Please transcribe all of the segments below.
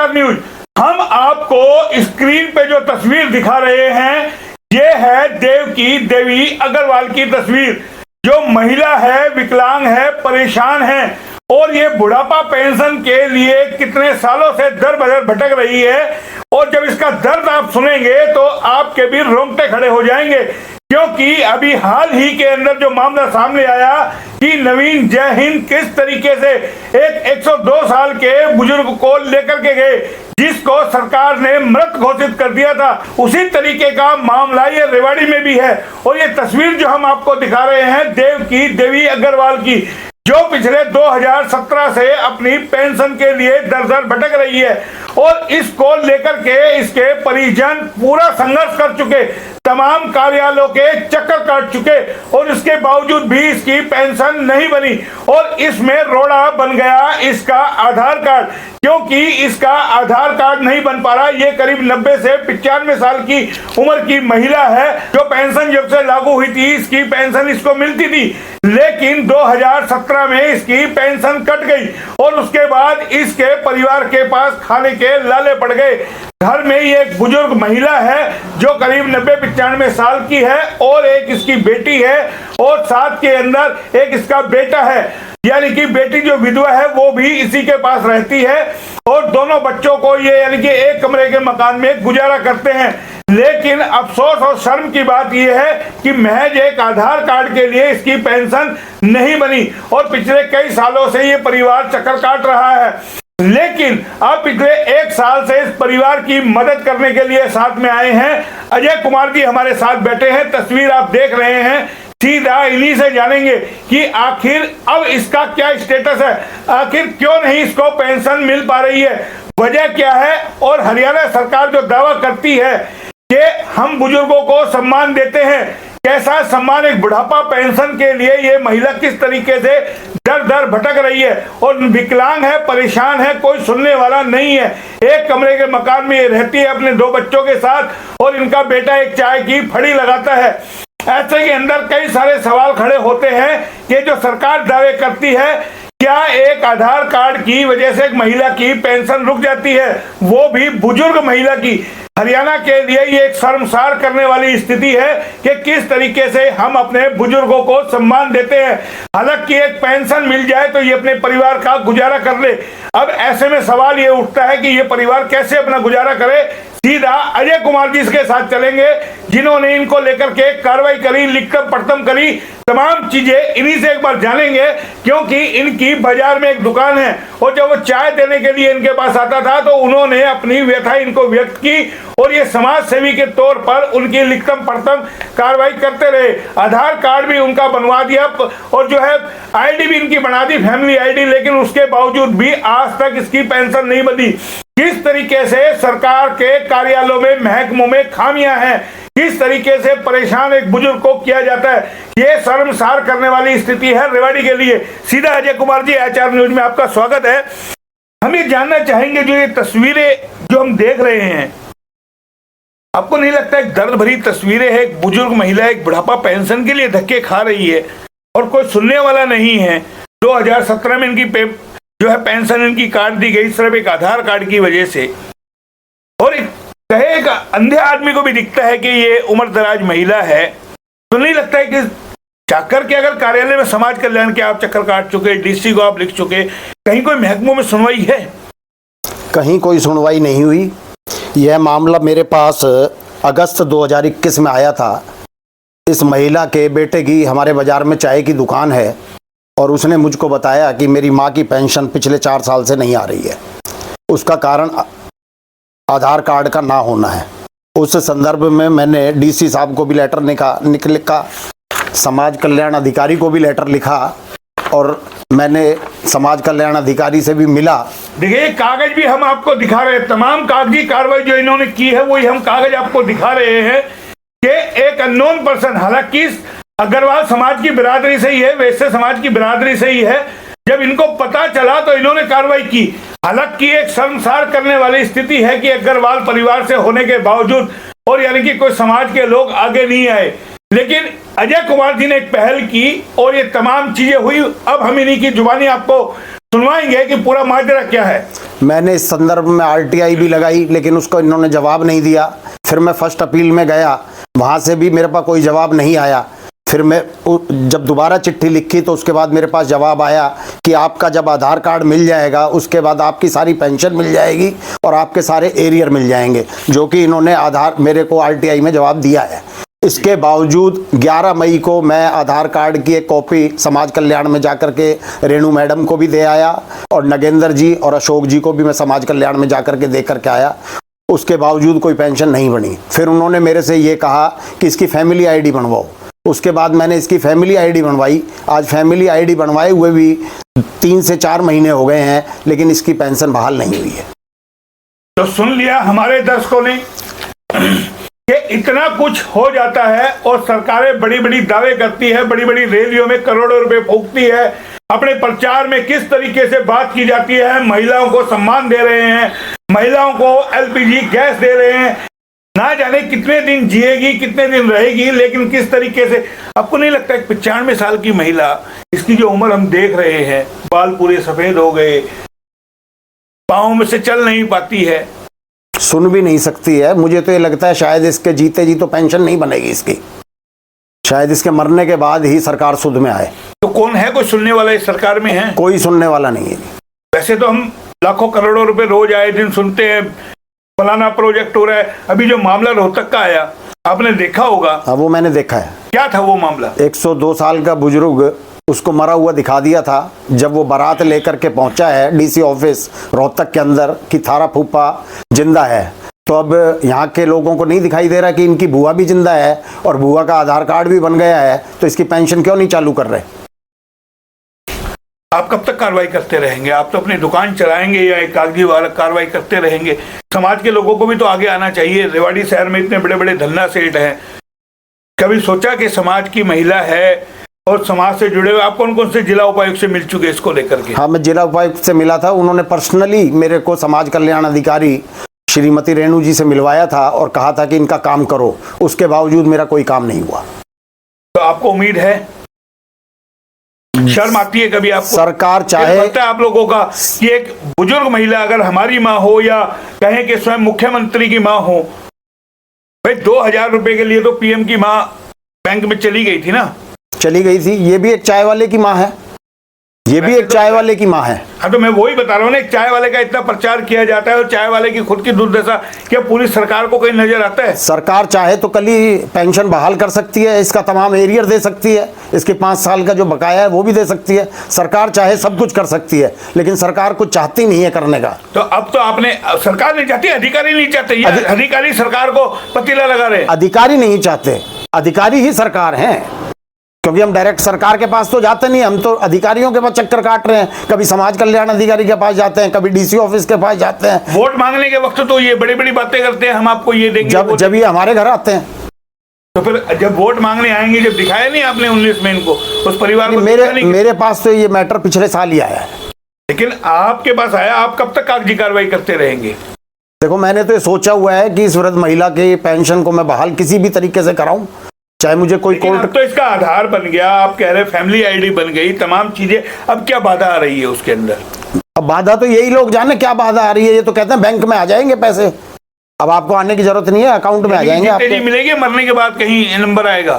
आचार न्यूज। हम आपको स्क्रीन पे जो तस्वीर दिखा रहे हैं ये है देवकी देवी अग्रवाल की तस्वीर, जो महिला है, विकलांग है, परेशान है और ये बुढ़ापा पेंशन के लिए कितने सालों से दर बदर भटक रही है। और जब इसका दर्द आप सुनेंगे तो आपके भी रोंगटे खड़े हो जाएंगे, क्योंकि अभी हाल ही के अंदर जो मामला सामने आया कि नवीन जय हिंद किस तरीके से एक 102 साल के बुजुर्ग को लेकर के गए, जिसको सरकार ने मृत घोषित कर दिया था, उसी तरीके का मामला ये रेवाड़ी में भी है। और ये तस्वीर जो हम आपको दिखा रहे हैं देवकी देवी अग्रवाल की, जो पिछले 2017 से अपनी पेंशन के लिए दर दर भटक रही है और इसको लेकर के इसके परिजन पूरा संघर्ष कर चुके, तमाम कार्यालयों के चक्कर काट चुके और इसके बावजूद भी इसकी पेंशन नहीं बनी। और इसमें रोड़ा बन गया इसका आधार कार्ड, क्योंकि इसका आधार कार्ड नहीं बन पा रहा। ये करीब 90 से 95 साल की उम्र की महिला है, जो पेंशन जब से लागू हुई थी इसकी पेंशन इसको मिलती थी, लेकिन 2017 में इसकी पेंशन कट गई और उसके बाद इसके परिवार के पास खाने के लाले पड़ गए। घर में ये एक बुजुर्ग महिला है जो करीब 90-95 साल की है और एक इसकी बेटी है और साथ के अंदर एक इसका बेटा है, यानी कि बेटी जो विधवा है वो भी इसी के पास रहती है और दोनों बच्चों को ये यानी कि एक कमरे के मकान में गुजारा करते हैं। लेकिन अफसोस और शर्म की बात यह है कि महज एक आधार कार्ड के लिए इसकी पेंशन नहीं बनी और पिछले कई सालों से ये परिवार चक्कर काट रहा है। लेकिन अब पिछले 1 साल से इस परिवार की मदद करने के लिए साथ में आए हैं अजय कुमार जी, हमारे साथ बैठे हैं। तस्वीर आप देख रहे हैं, सीधा इन्हीं से जानेंगे कि आखिर अब इसका क्या स्टेटस है, आखिर क्यों नहीं इसको पेंशन मिल पा रही है, वजह क्या है। और हरियाणा सरकार जो दावा करती है कि हम बुजुर्गों को सम्मान देते हैं, कैसा सम्मान, एक बुढ़ापा पेंशन के लिए ये महिला किस तरीके से दर दर भटक रही है और विकलांग है, परेशान है, कोई सुनने वाला नहीं है। एक कमरे के मकान में ये रहती है अपने 2 बच्चों के साथ और इनका बेटा एक चाय की फड़ी लगाता है। ऐसे के अंदर कई सारे सवाल खड़े होते हैं कि जो सरकार दावे करती है, क्या एक आधार कार्ड की वजह से एक महिला की पेंशन रुक जाती है, वो भी बुजुर्ग महिला की। हरियाणा के लिए ये एक शर्मसार करने वाली स्थिति है कि किस तरीके से हम अपने बुजुर्गों को सम्मान देते हैं। हालांकि एक पेंशन मिल जाए तो ये अपने परिवार का गुजारा कर ले। अब ऐसे में सवाल ये उठता है कि ये परिवार कैसे अपना गुजारा करे। सीधा अजय कुमार जी के साथ चलेंगे, जिन्होंने इनको लेकर के कार्रवाई करी, लिखकर पढ़तम करी, तमाम चीजें इन्हीं से एक बार जानेंगे, क्योंकि इनकी बाजार में एक दुकान है और जब वो चाय देने के लिए इनके पास आता था तो उन्होंने अपनी व्यथा इनको व्यक्त की और ये समाज सेवी के तौर पर उनकी लिखतम पढ़तम कार्रवाई करते रहे। आधार कार्ड भी उनका बनवा दिया और जो है आईडी भी इनकी बना दी, फैमिली आईडी, लेकिन उसके बावजूद भी आज तक इसकी पेंशन नहीं बनी। किस तरीके से सरकार के कार्यालयों में, महकमों में खामियां हैं, किस तरीके से परेशान एक बुजुर्ग को किया जाता है, ये शर्मसार करने वाली स्थिति है रेवाड़ी के लिए। सीधा अजय कुमार जी, आचार न्यूज में आपका स्वागत है। हम ये जानना चाहेंगे, जो ये तस्वीरें जो हम देख रहे हैं, आपको नहीं लगता एक दर्द भरी तस्वीरें है, एक बुजुर्ग महिला एक बुढ़ापा पेंशन के लिए धक्के खा रही है और कोई सुनने वाला नहीं है। 2017 में इनकी जो है पेंशन इनकी काट दी गई सिर्फ एक आधार कार्ड की वजह से। और एक अंधे आदमी को भी दिखता है कि ये उम्र दराज महिला है, तो नहीं लगता है कि जाकर के अगर कार्यालय में समाज कल्याण के आप चक्कर काट चुके, डीसी को आप लिख चुके, कहीं कोई महकमों में सुनवाई है? कहीं कोई सुनवाई नहीं हुई। यह मामला मेरे पास अगस्त 2021 में आया था। इस महिला के बेटे की हमारे बाजार में चाय की दुकान है और उसने मुझको बताया कि मेरी माँ की पेंशन पिछले 4 साल से नहीं आ रही है। उसका कारण आधार कार्ड का ना होना है। उस संदर्भ में मैंने डीसी साहब को भी लेटर लिखा, समाज कल्याण अधिकारी को भी लेटर लिखा और मैंने समाज कल्याण अधिकारी से भी मिला। देखिए, कागज भी हम आपको दिखा रहे हैं, तमाम कागजी कार्रवाई जो इन्होंने की है वही हम कागज आपको दिखा रहे हैं कि एक अननोन पर्सन, हालांकि अग्रवाल समाज की बिरादरी से ही है, वैश्य समाज की बिरादरी से ही है, जब इनको पता चला तो इन्होंने कार्रवाई की। हालांकि एक शर्मसार करने वाली स्थिति है कि अग्रवाल परिवार से होने के बावजूद और यानी कि कोई समाज के लोग आगे नहीं आए, लेकिन अजय कुमार जी ने एक पहल की और ये तमाम चीजें हुई। अब हम इन्हीं की जुबानी आपको सुनवाएंगे कि पूरा माजरा क्या है। मैंने इस संदर्भ में आरटीआई भी लगाई, लेकिन उसको इन्होंने जवाब नहीं दिया। फिर मैं फर्स्ट अपील में गया, वहाँ से भी मेरे पास कोई जवाब नहीं आया। फिर मैं जब दोबारा चिट्ठी लिखी तो उसके बाद मेरे पास जवाब आया कि आपका जब आधार कार्ड मिल जाएगा उसके बाद आपकी सारी पेंशन मिल जाएगी और आपके सारे एरियर मिल जाएंगे, जो कि इन्होंने मेरे को आरटीआई में जवाब दिया है। इसके बावजूद 11 मई को मैं आधार कार्ड की एक कॉपी समाज कल्याण में जाकर के रेणु मैडम को भी दे आया और नगेंद्र जी और अशोक जी को भी मैं समाज कल्याण में जाकर के दे करके आया। उसके बावजूद कोई पेंशन नहीं बनी। फिर उन्होंने मेरे से ये कहा कि इसकी फैमिली आईडी बनवाओ। उसके बाद मैंने इसकी फैमिली आईडी बनवाई। आज फैमिली आईडी बनवाए हुए भी 3 से 4 महीने हो गए हैं, लेकिन इसकी पेंशन बहाल नहीं हुई है। तो सुन लिया हमारे दर्शकों ने कि इतना कुछ हो जाता है और सरकारें बड़ी बड़ी दावे करती है, बड़ी बड़ी रैलियों में करोड़ों रुपए फूंकती है, अपने प्रचार में किस तरीके से बात की जाती है, महिलाओं को सम्मान दे रहे हैं, महिलाओं को एलपीजी गैस दे रहे हैं, ना जाने कितने दिन जिएगी, कितने दिन रहेगी, लेकिन किस तरीके से। आपको नहीं लगता है 95 साल की महिला, इसकी जो उम्र हम देख रहे हैं, बाल पूरे सफेद हो गए, पाँव में से चल नहीं पाती है, सुन भी नहीं सकती है। मुझे तो ये लगता है शायद इसके जीते जी तो पेंशन नहीं बनेगी इसकी, शायद इसके मरने के बाद ही सरकार सुध में आए। तो कौन है कोई सुनने वाला इस सरकार में है? कोई सुनने वाला नहीं है। वैसे तो हम लाखों करोड़ों रुपए रोज आए दिन सुनते हैं, फलाना प्रोजेक्ट हो रहा है। अभी जो मामला रोहतक का आया आपने देखा होगा। हाँ, वो मैंने देखा है। क्या था वो मामला? 102 साल का बुजुर्ग, उसको मरा हुआ दिखा दिया था। जब वो बारात लेकर के पहुंचा है डीसी ऑफिस रोहतक के अंदर कि थारा फूफा जिंदा है, तो अब यहाँ के लोगों को नहीं दिखाई दे रहा कि इनकी बुआ भी जिंदा है और बुआ का आधार कार्ड भी बन गया है, तो इसकी पेंशन क्यों नहीं चालू कर रहे? आप कब तक कार्रवाई करते रहेंगे? आप तो अपनी दुकान चलाएंगे या एक कागजी वाला कार्रवाई करते रहेंगे? समाज के लोगों को भी तो आगे आना चाहिए। रेवाड़ी शहर में इतने बड़े बड़े धन्ना सेठ हैं, कभी सोचा कि समाज की महिला है और समाज से जुड़े हुए? आप कौन कौन से जिला उपायुक्त से मिल चुके इसको लेकर के? हाँ, मैं जिला उपायुक्त से मिला था। उन्होंने पर्सनली मेरे को समाज कल्याण अधिकारी श्रीमती रेणु जी से मिलवाया था और कहा था कि इनका काम करो। उसके बावजूद मेरा कोई काम नहीं हुआ। तो आपको उम्मीद है? शर्म आती है कभी आपको? सरकार चाहे, लगता है आप लोगों का कि एक बुजुर्ग महिला अगर हमारी माँ हो या कहें कि स्वयं मुख्यमंत्री की माँ हो, भाई 2000 रुपए के लिए तो पीएम की माँ बैंक में चली गई थी ना? चली गई थी। ये भी एक चाय वाले की माँ है, ये भी एक चाय वाले की माँ है। हाँ, तो मैं वही बता रहा हूँ ना, एक चाय वाले का इतना प्रचार किया जाता है और चाय वाले की खुद की दुर्दशा क्या पूरी सरकार को कहीं नजर आता है? सरकार चाहे तो कल ही पेंशन बहाल कर सकती है, इसका तमाम एरियर दे सकती है, इसके 5 साल का जो बकाया है वो भी दे सकती है। सरकार चाहे सब कुछ कर सकती है, लेकिन सरकार कुछ चाहती नहीं है करने का। तो अब तो आपने, सरकार नहीं चाहती, अधिकारी नहीं चाहते, अधिकारी सरकार को पतीला लगा रहे? अधिकारी नहीं चाहते, अधिकारी ही सरकार है, क्योंकि हम डायरेक्ट सरकार के पास तो जाते नहीं, हम तो अधिकारियों के पास चक्कर काट रहे हैं। कभी समाज कल्याण अधिकारी के पास जाते हैं, कभी डीसी ऑफिस के पास जाते हैं। वोट मांगने के वक्त तो ये बड़ी बड़ी बातें करते हैं, हम आपको ये देंगे, जब ये हमारे घर आते हैं। तो फिर जब वोट मांगने आएंगे, जब दिखाया नहीं आपने 19 में इनको, उस परिवार को मेरे पास तो ये मैटर पिछले साल ही आया है, लेकिन आपके पास आया। आप कब तक कागजी कार्रवाई करते रहेंगे? देखो, मैंने तो ये सोचा हुआ है कि इस वृद्ध महिला की पेंशन को मैं बहाल किसी भी तरीके से कराऊं, चाहे मुझे कोई कोर्ट। तो इसका आधार बन गया, आप कह रहे फैमिली आईडी बन गई, तमाम चीजें, अब क्या बाधा आ रही है उसके अंदर? अब बाधा तो यही लोग जाने क्या बाधा आ रही है। ये तो कहते हैं बैंक में आ जाएंगे पैसे, अब आपको आने की जरूरत नहीं है, अकाउंट में आ जाएंगे आपके। जीते जी मिलेगी, मरने के बाद कहीं नंबर आएगा?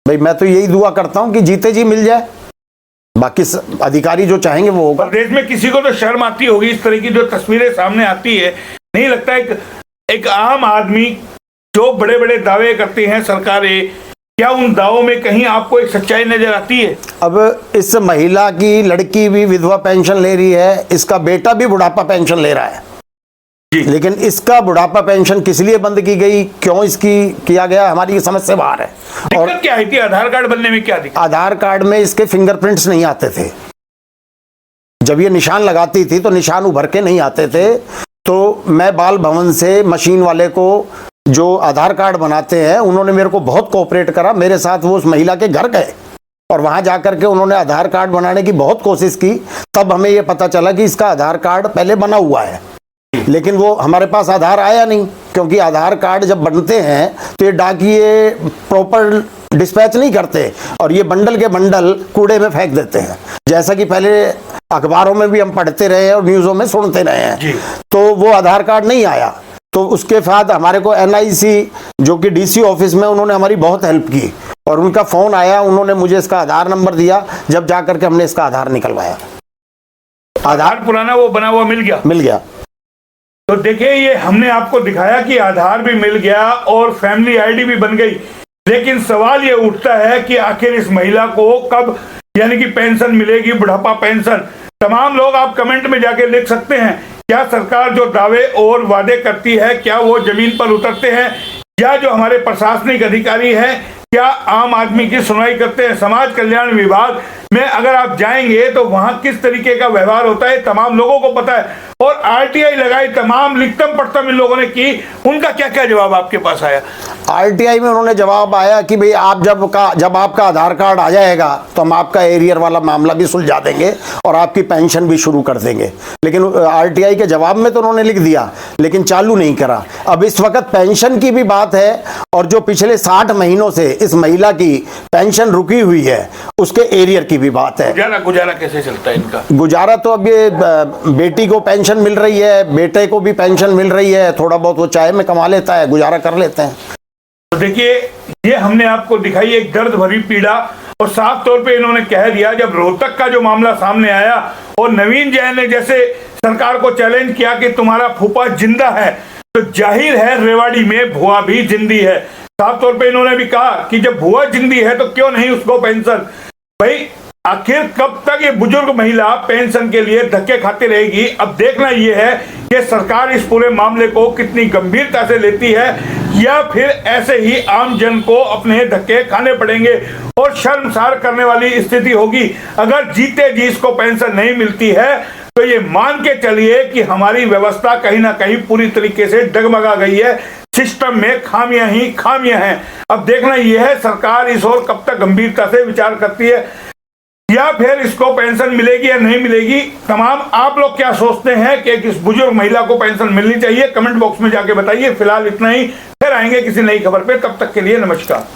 भाई मैं तो यही दुआ करता हूँ कि जीते जी मिल जाए, बाकी अधिकारी जो चाहेंगे वो होगा। प्रदेश में किसी को तो शर्म आती होगी, इस तरह की जो तस्वीरें सामने आती है, नहीं लगता एक आम आदमी जो बड़े बड़े दावे करते हैं सरकारें, क्या उन दावों में कहीं आपको एक सच्चाई नजर आती है? अब इस महिला की लड़की भी विधवा पेंशन ले रही है, इसका बेटा भी बुढ़ापा पेंशन ले रहा है, लेकिन इसका बुढ़ापा पेंशन किस लिए बंद की गई, क्यों इसकी किया गया, हमारी समझ से बाहर है। और क्या है कि आधार कार्ड बनने में क्या दिक्कत? आधार कार्ड में इसके फिंगरप्रिंट्स नहीं आते थे। जब ये निशान लगाती थी तो निशान उभर के नहीं आते थे। तो मैं बाल भवन से मशीन वाले को जो आधार कार्ड बनाते हैं, उन्होंने मेरे को बहुत कोऑपरेट करा। मेरे साथ वो उस महिला के घर गए और वहां जाकर के उन्होंने आधार कार्ड बनाने की बहुत कोशिश की। तब हमें ये पता चला कि इसका आधार कार्ड पहले बना हुआ है, लेकिन वो हमारे पास आधार आया नहीं, क्योंकि आधार कार्ड जब बनते हैं तो ये डाकिए प्रॉपर डिस्पैच नहीं करते और ये बंडल के बंडल कूड़े में फेंक देते हैं। जैसा कि पहले अखबारों में भी हम पढ़ते रहे और न्यूज़ों में सुनते रहे हैं। जी। तो वो आधार कार्ड नहीं आया, तो उसके बाद हमारे को NIC जो कि DC ऑफिस में, उन्होंने हमारी बहुत हेल्प की और उनका फ़ोन आया, उन्होंने मुझे इसका आधार नंबर दिया, जब जा करके हमने इसका आधार निकलवाया। आधार पुराना वो बना हुआ मिल गया। तो देखिए, ये हमने आपको दिखाया कि आधार भी मिल गया और फैमिली ID भी बन गई, लेकिन सवाल ये उठता है कि आखिर इस महिला को कब यानी कि पेंशन मिलेगी, बुढ़ापा पेंशन। तमाम लोग आप कमेंट में जाके लिख सकते हैं, क्या सरकार जो दावे और वादे करती है क्या वो जमीन पर उतरते हैं, या जो हमारे प्रशासनिक अधिकारी हैं क्या आम आदमी की सुनवाई करते हैं। समाज कल्याण विभाग में अगर आप जाएंगे तो वहां किस तरीके का व्यवहार होता है तमाम लोगों को पता है, और RTI लगाई, तमाम लिखतम पढ़तम इन लोगों ने की, उनका क्या क्या जवाब आपके पास आया? RTI में उन्होंने जवाब आया कि भाई आप जब आपका आधार कार्ड आ जाएगा तो हम आपका एरियर वाला मामला भी सुलझा देंगे और आपकी पेंशन भी शुरू कर देंगे। लेकिन RTI के जवाब में तो उन्होंने लिख दिया, लेकिन चालू नहीं करा। अब इस वक्त पेंशन की भी बात है, और जो पिछले 60 महीनों से इस महिला की पेंशन रुकी हुई है उसके एरियर की भी बात है। गुजारा कैसे चलता है इनका? गुजारा तो अब ये बेटी को पेंशन मिल रही है, बेटे को भी पेंशन मिल रही है, थोड़ा बहुत वो चाय में कमा लेता है, गुजारा कर लेते हैं। तो देखिए, ये हमने आपको दिखाई एक दर्द भरी पीड़ा, और साफ तौर पे इन्होंने कह दिया, जब रोहतक का जो मामला सामने आया और नवीन जैन ने जैसे सरकार को चैलेंज किया कि तुम्हारा फूफा जिंदा है, तो जाहिर है रेवाड़ी में भुआ भी जिंदी है। साफ तौर पे इन्होंने भी कहा कि जब भुआ जिंदी है तो क्यों नहीं उसको पेंशन। भाई आखिर कब तक ये बुजुर्ग महिला पेंशन के लिए धक्के खाती रहेगी? अब देखना यह है कि सरकार इस पूरे मामले को कितनी गंभीरता से लेती है, या फिर ऐसे ही आम जन को अपने धक्के खाने पड़ेंगे और शर्मसार करने वाली स्थिति होगी। अगर जीते जी इसको पेंशन नहीं मिलती है तो ये मान के चलिए कि हमारी व्यवस्था कहीं ना कहीं पूरी तरीके से डगमगा गई है, सिस्टम में खामियां ही खामियां हैं। अब देखना यह है सरकार इस ओर कब तक गंभीरता से विचार करती है, या फिर इसको पेंशन मिलेगी या नहीं मिलेगी। तमाम आप लोग क्या सोचते हैं कि इस बुजुर्ग महिला को पेंशन मिलनी चाहिए? कमेंट बॉक्स में जाके बताइए। फिलहाल इतना ही, फिर आएंगे किसी नई खबर पे, तब तक के लिए नमस्कार।